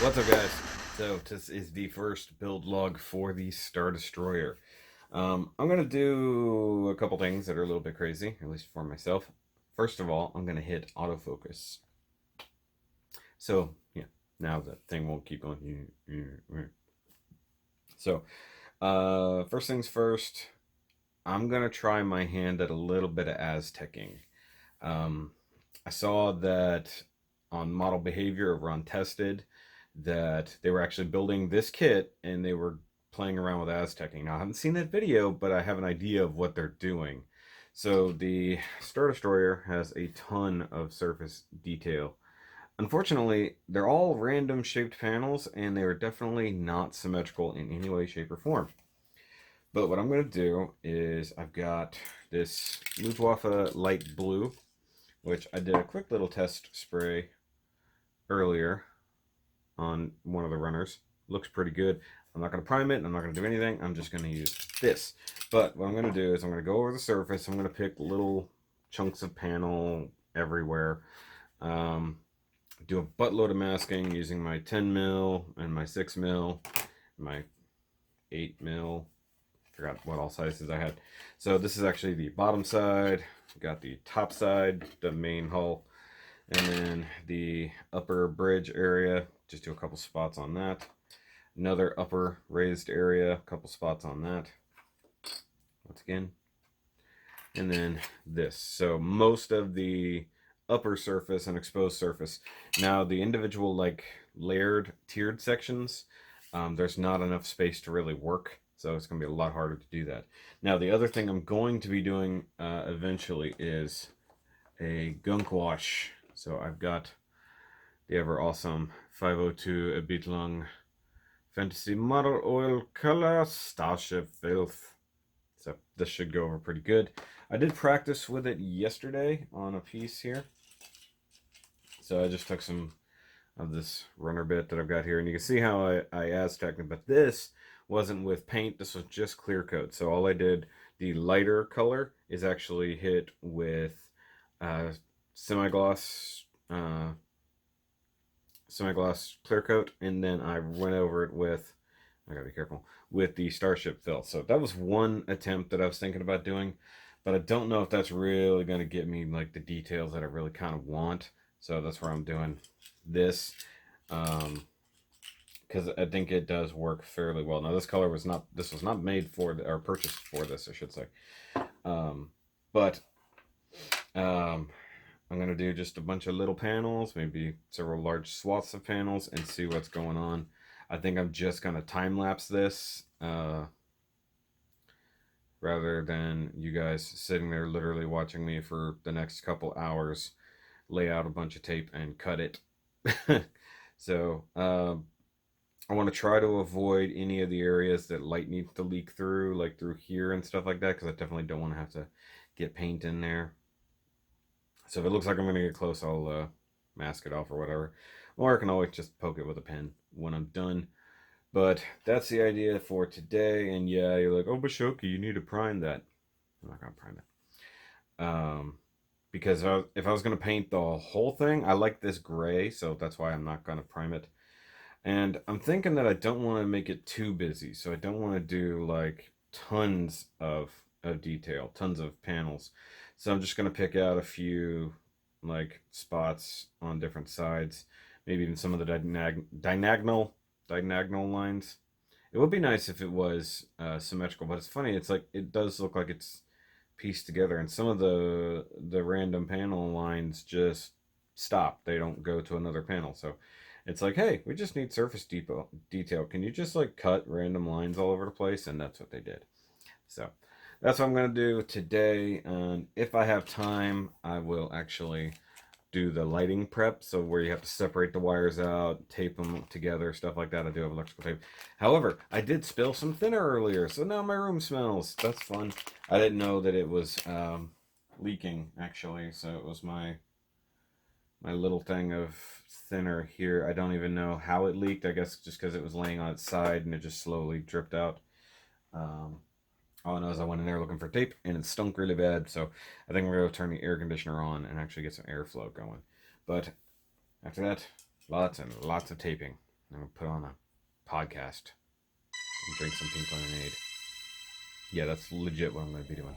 What's up, guys? So this is the first build log for the Star Destroyer. I'm gonna do a couple things that are a little bit crazy, at least for myself. First of all, I'm gonna hit autofocus. So yeah, now the thing won't keep going. So first things first, I'm gonna try my hand at a little bit of Aztecing. Um, I saw that on Model Behavior over on Tested that they were actually building this kit and they were playing around with Aztecing. Now, I haven't seen that video, but I have an idea of what they're doing. So the Star Destroyer has a ton of surface detail. Unfortunately, they're all random shaped panels and they are definitely not symmetrical in any way, shape, or form. But what I'm going to do is I've got this Luftwaffe light blue, which I did a quick little test spray earlier on one of the runners. Looks pretty good. I'm not going to prime it. I'm not going to do anything. I'm just going to use this. But what I'm going to do is I'm going to go over the surface. I'm going to pick little chunks of panel everywhere. Do a buttload of masking using my 10 mil and my 6 mil, my 8 mil. Forgot what all sizes I had. So this is actually the bottom side. Got the top side, the main hull, and then the upper bridge area. Just do a couple spots on that. Another upper raised area, a couple spots on that. Once again. And then this. So most of the upper surface and exposed surface. Now the individual like layered tiered sections, there's not enough space to really work. So it's going to be a lot harder to do that. Now the other thing I'm going to be doing eventually is a gunk wash. So I've got the ever awesome 502 Ebitlung Fantasy Model Oil Color Starship Filth. So this should go over pretty good. I did practice with it yesterday on a piece here. So I just took some of this runner bit that I've got here, and you can see how I Aztec it, but this wasn't with paint, this was just clear coat. So all I did, the lighter color is actually hit with semi-gloss clear coat, and then I went over it with, I gotta be careful, with the Starship Filth. So that was one attempt that I was thinking about doing, but I don't know if that's really going to get me like the details that I really kind of want. So that's where I'm doing this, because I think it does work fairly well. Now this color was not made for or purchased for this, I should say. But I'm going to do just a bunch of little panels, maybe several large swaths of panels, and see what's going on. I think I'm just going to time-lapse this rather than you guys sitting there literally watching me for the next couple hours lay out a bunch of tape and cut it. So I want to try to avoid any of the areas that light needs to leak through, like through here and stuff like that, because I definitely don't want to have to get paint in there. So if it looks like I'm going to get close, I'll mask it off or whatever. Or I can always just poke it with a pen when I'm done. But that's the idea for today. And yeah, you're like, oh, but Shoki, you need to prime that. I'm not going to prime it. Because if I was going to paint the whole thing, I like this gray, so that's why I'm not going to prime it. And I'm thinking that I don't want to make it too busy, so I don't want to do like tons of detail, tons of panels. So I'm just going to pick out a few like spots on different sides, maybe even some of the diagonal lines. It would be nice if it was symmetrical, but it's funny. It's like it does look like it's pieced together, and some of the random panel lines just stop. They don't go to another panel. So it's like, hey, we just need surface detail. Can you just like cut random lines all over the place? And that's what they did. So that's what I'm going to do today. And if I have time, I will actually do the lighting prep. So where you have to separate the wires out, tape them together, stuff like that. I do have electrical tape. However, I did spill some thinner earlier, so now my room smells. That's fun. I didn't know that it was leaking, actually. So it was my little thing of thinner here. I don't even know how it leaked. I guess just because it was laying on its side and it just slowly dripped out. All I know is I went in there looking for tape and it stunk really bad. So I think we're going to turn the air conditioner on and actually get some airflow going. But after that, lots and lots of taping. I'm gonna put on a podcast and drink some pink lemonade. Yeah, that's legit what I'm gonna be doing.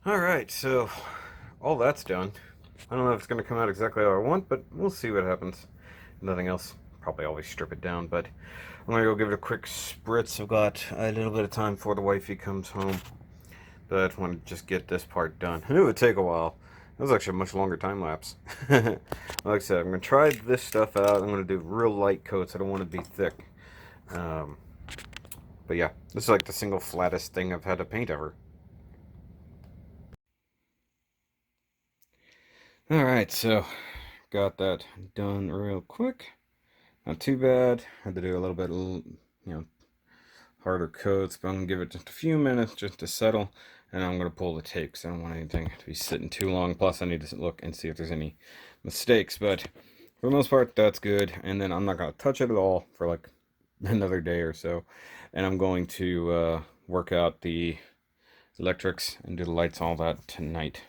Alright, so all that's done. I don't know if it's going to come out exactly how I want, but we'll see what happens. Nothing else. Probably always strip it down, but I'm going to go give it a quick spritz. I've got a little bit of time before the wifey comes home, but I want to just get this part done. I knew it would take a while. It was actually a much longer time lapse. Like I said, I'm going to try this stuff out. I'm going to do real light coats. I don't want to be thick. But yeah, this is like the single flattest thing I've had to paint ever. Alright, so got that done real quick. Not too bad. Had to do a little bit, harder coats, but I'm going to give it just a few minutes just to settle, and I'm going to pull the tape because I don't want anything to be sitting too long. Plus, I need to look and see if there's any mistakes, but for the most part, that's good. And then I'm not going to touch it at all for like another day or so, and I'm going to work out the electrics and do the lights, all that tonight,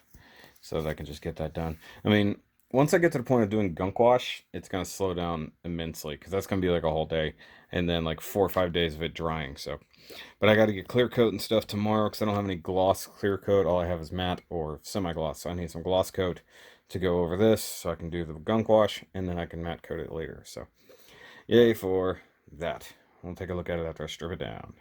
so that I can just get that done. I mean, once I get to the point of doing gunk wash, it's going to slow down immensely, because that's going to be like a whole day, and then like 4 or 5 days of it drying. So, but I got to get clear coat and stuff tomorrow, because I don't have any gloss clear coat. All I have is matte or semi-gloss, so I need some gloss coat to go over this, so I can do the gunk wash, and then I can matte coat it later. So, yay for that. We'll take a look at it after I strip it down.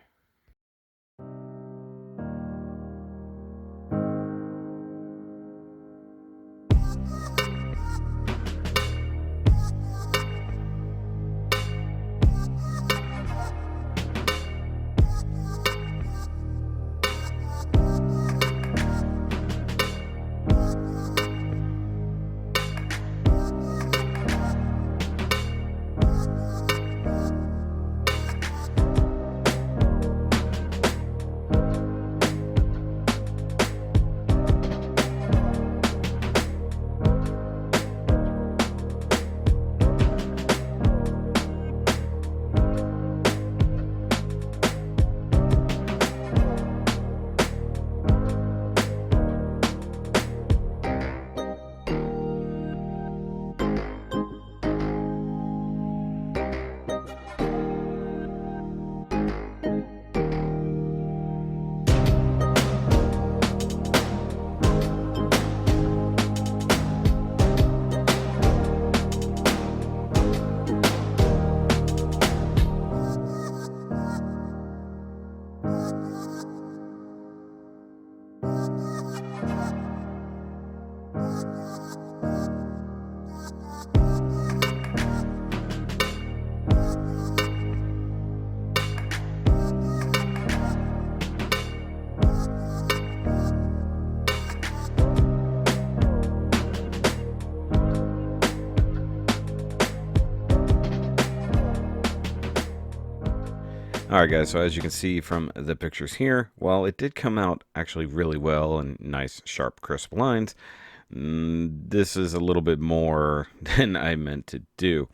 Alright guys, so as you can see from the pictures here, while it did come out actually really well and nice, sharp, crisp lines, this is a little bit more than I meant to do.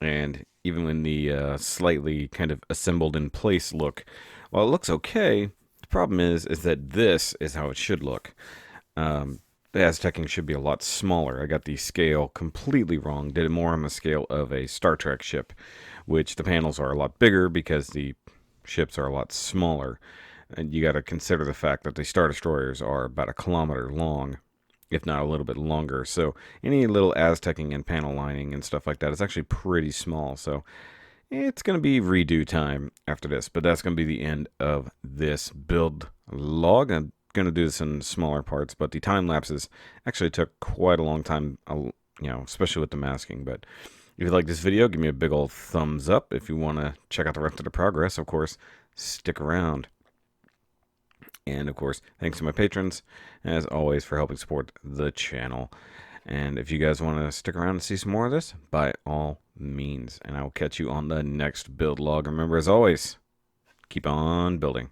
And even when the slightly kind of assembled in place look, while it looks okay, the problem is that this is how it should look. The Aztecing should be a lot smaller. I got the scale completely wrong. Did it more on the scale of a Star Trek ship, which the panels are a lot bigger because the ships are a lot smaller. And you got to consider the fact that the Star Destroyers are about 1 kilometer long, if not a little bit longer. So any little Aztecing and panel lining and stuff like that is actually pretty small. So it's going to be redo time after this, but that's going to be the end of this build log. I'm going to do this in smaller parts, but the time lapses actually took quite a long time, especially with the masking. But if you like this video, give me a big old thumbs up. If you want to check out the rest of the progress, of course, stick around. And of course, thanks to my patrons, as always, for helping support the channel. And if you guys want to stick around and see some more of this, by all means. And I will catch you on the next build log. Remember, as always, keep on building.